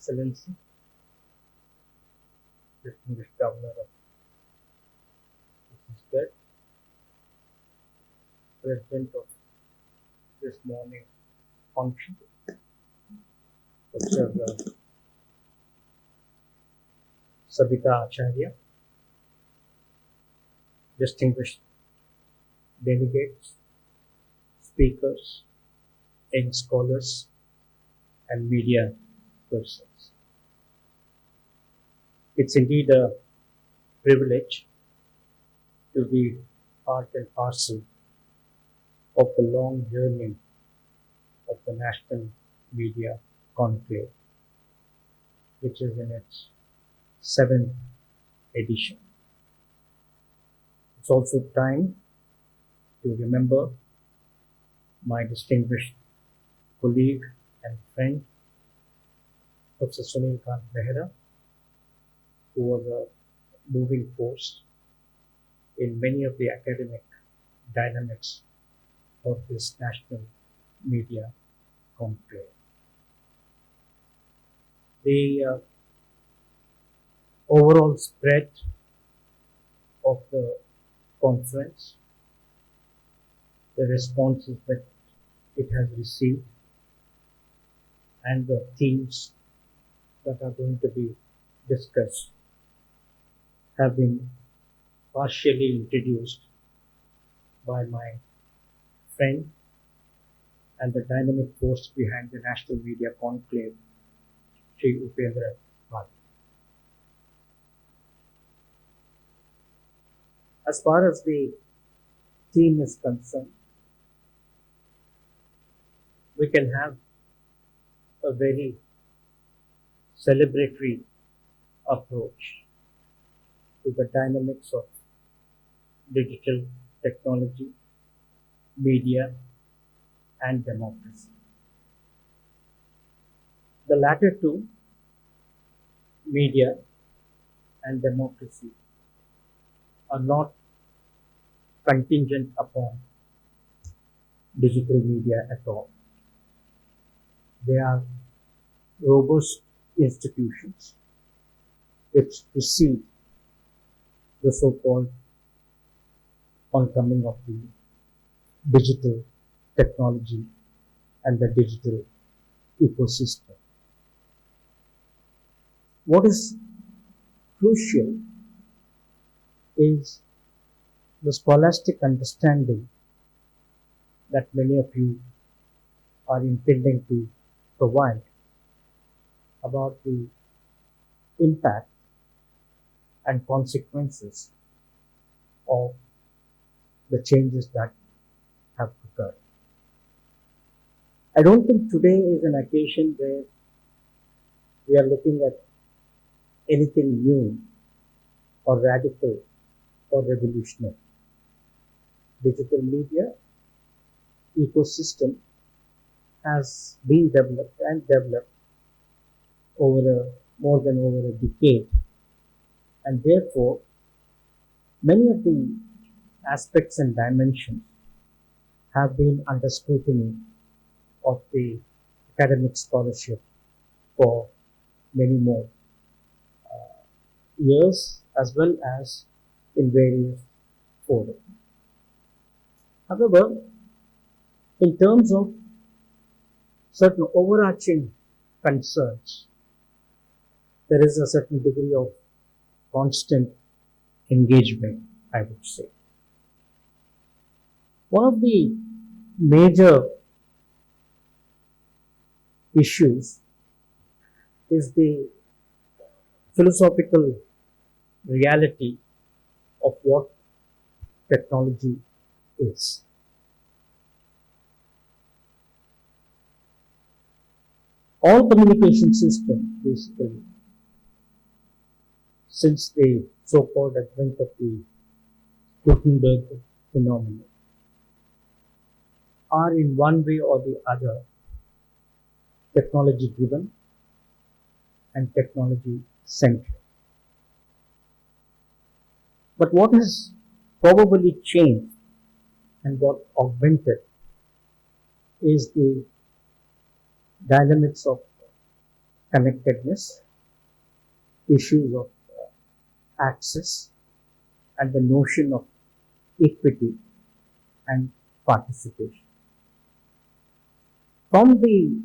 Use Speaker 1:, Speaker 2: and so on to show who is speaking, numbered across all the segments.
Speaker 1: Excellency, distinguished Governor of Chhattisgarh, President of this morning function, Dr. Sabita Acharya, distinguished delegates, speakers, young scholars, and media persons. It's indeed a privilege to be part and parcel of the long journey of the National Media Conclave, which is in its 7th edition. It's also time to remember my distinguished colleague and friend, Professor Sunil Kant Behra, who was a moving force in many of the academic dynamics of this National Media Conclave. The overall spread of the conference, the responses that it has received, and the themes that are going to be discussed have been partially introduced by my friend and the dynamic force behind the National Media Conclave, Shri Upendra Bhatt. As far as the theme is concerned, we can have a very celebratory approach to the dynamics of digital technology, media, and democracy. The latter two, media and democracy, are not contingent upon digital media at all. They are robust institutions which precede the so-called oncoming of the digital technology and the digital ecosystem. What is crucial is the scholastic understanding that many of you are intending to provide about the impact and consequences of the changes that have occurred. I don't think today is an occasion where we are looking at anything new or radical or revolutionary. Digital media ecosystem has been developed over more than over a decade, and therefore many of the aspects and dimensions have been under scrutiny of the academic scholarship for many more years, as well as in various fora. However, in terms of certain overarching concerns, there is a certain degree of constant engagement, I would say. One of the major issues is the philosophical reality of what technology is. All communication systems, basically, since the so-called advent of the Gutenberg phenomenon, are in one way or the other technology driven and technology centric. But what has probably changed and got augmented is the dynamics of connectedness, issues of access, and the notion of equity and participation. From the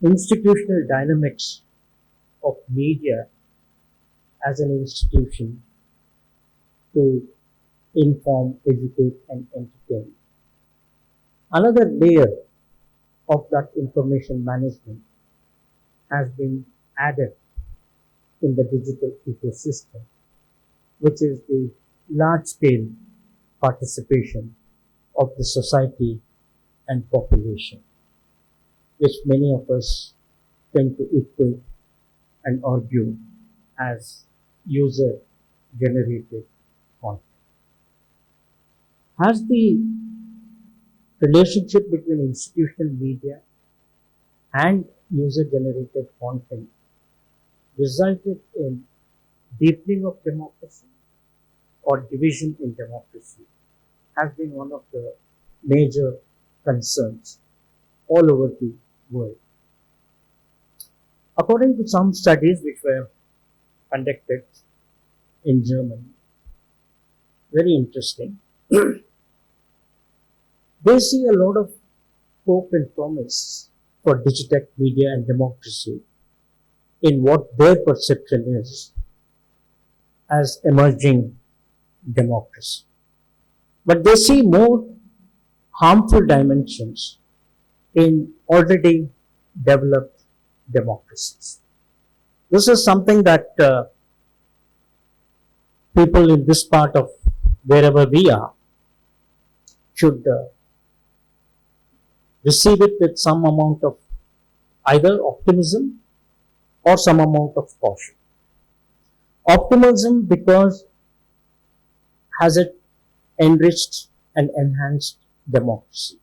Speaker 1: institutional dynamics of media as an institution to inform, educate, and entertain, another layer of that information management has been added in the digital ecosystem, which is the large scale participation of the society and population, which many of us tend to equate and argue as user generated content. Has the relationship between institutional media and user generated content resulted in deepening of democracy or division in democracy has been one of the major concerns all over the world. According to some studies which were conducted in Germany, very interesting, they see a lot of hope and promise for digital media and democracy in what their perception is as emerging democracy. But they see more harmful dimensions in already developed democracies. This is something that people in this part of wherever we are should receive it with some amount of either optimism or some amount of caution. Optimism because has it enriched and enhanced democracy.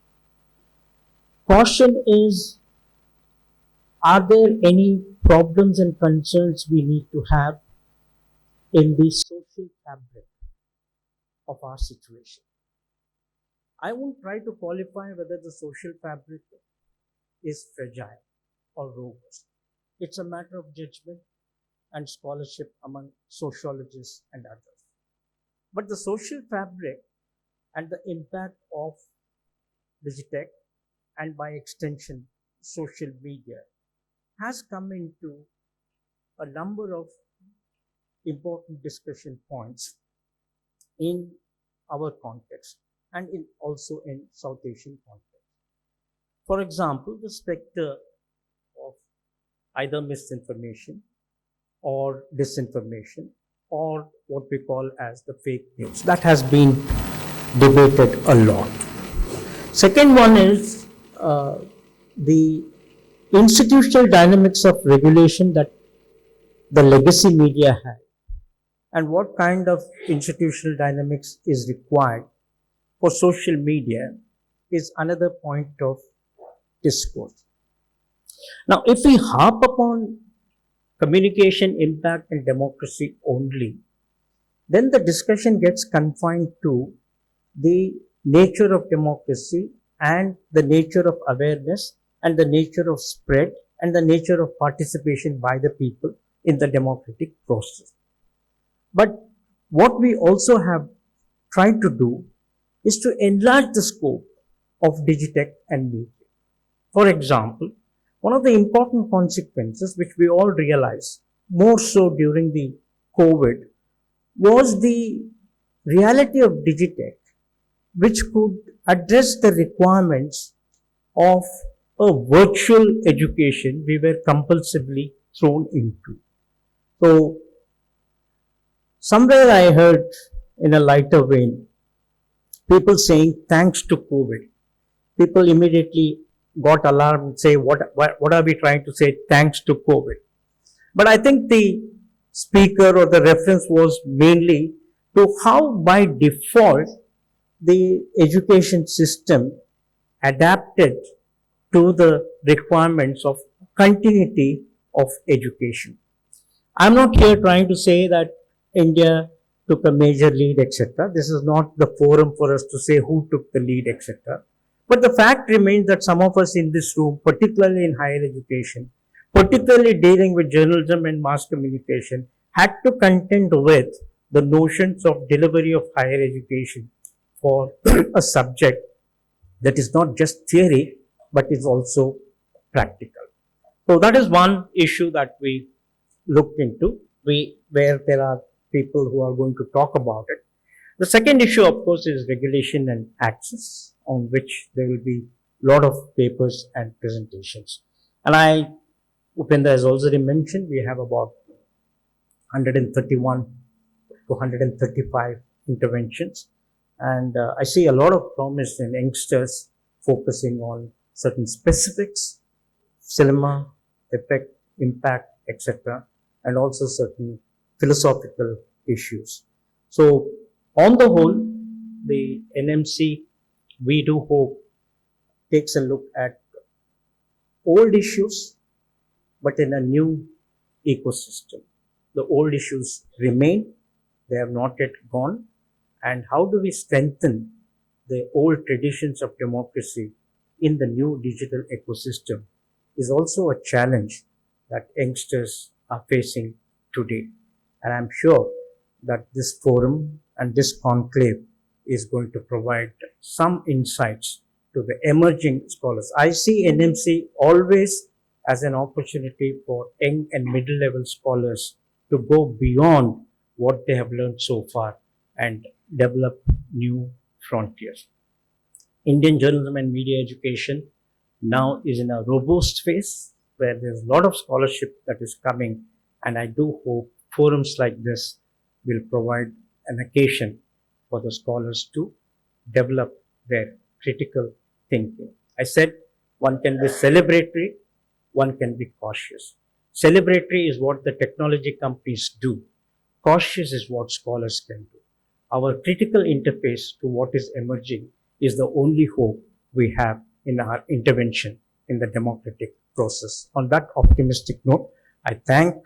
Speaker 1: Caution is, are there any problems and concerns we need to have in the social fabric of our situation? I won't try to qualify whether the social fabric is fragile or robust. It's a matter of judgment and scholarship among sociologists and others. But the social fabric and the impact of digitech and by extension social media has come into a number of important discussion points in our context and also in South Asian context. For example, the specter of either misinformation or disinformation or what we call as the fake news. That has been debated a lot. Second one is the institutional dynamics of regulation that the legacy media had and what kind of institutional dynamics is required for social media is another point of discourse. Now, if we harp upon communication, impact, and democracy only, then the discussion gets confined to the nature of democracy and the nature of awareness and the nature of spread and the nature of participation by the people in the democratic process. But what we also have tried to do is to enlarge the scope of digitech and media. For example, one of the important consequences which we all realize more so during the COVID was the reality of digitech, which could address the requirements of a virtual education we were compulsively thrown into. So, somewhere I heard in a lighter vein, people saying thanks to COVID. People immediately got alarmed and say, what are we trying to say thanks to COVID? But I think the speaker or the reference was mainly to how by default the education system adapted to the requirements of continuity of education. I'm not here trying to say that India took a major lead, etc. This is not the forum for us to say who took the lead, etc. But the fact remains that some of us in this room, particularly in higher education, particularly dealing with journalism and mass communication, had to contend with the notions of delivery of higher education for a subject that is not just theory but is also practical. So that is one issue that we looked into, where there are people who are going to talk about it. The second issue, of course, is regulation and access, on which there will be a lot of papers and presentations. And Upendra has already mentioned, we have about 131 to 135 interventions. And I see a lot of promise in youngsters focusing on certain specifics, cinema, effect, impact, etc., and also certain philosophical issues. So, on the whole, the NMC, we do hope, takes a look at old issues but in a new ecosystem. The old issues remain, they have not yet gone. And how do we strengthen the old traditions of democracy in the new digital ecosystem is also a challenge that youngsters are facing today. And I'm sure that this forum and this conclave is going to provide some insights to the emerging scholars. I see NMC always as an opportunity for young and middle level scholars to go beyond what they have learned so far and develop new frontiers. Indian journalism and media education now is in a robust phase where there's a lot of scholarship that is coming, and I do hope forums like this will provide an occasion for the scholars to develop their critical thinking. I said one can be celebratory, one can be cautious. Celebratory is what the technology companies do. Cautious is what scholars can do. Our critical interface to what is emerging is the only hope we have in our intervention in the democratic process. On that optimistic note, I thank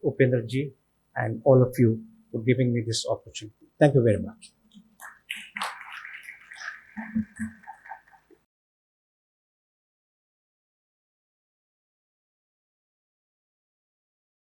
Speaker 1: Upendra ji and all of you for giving me this opportunity. Thank you very much.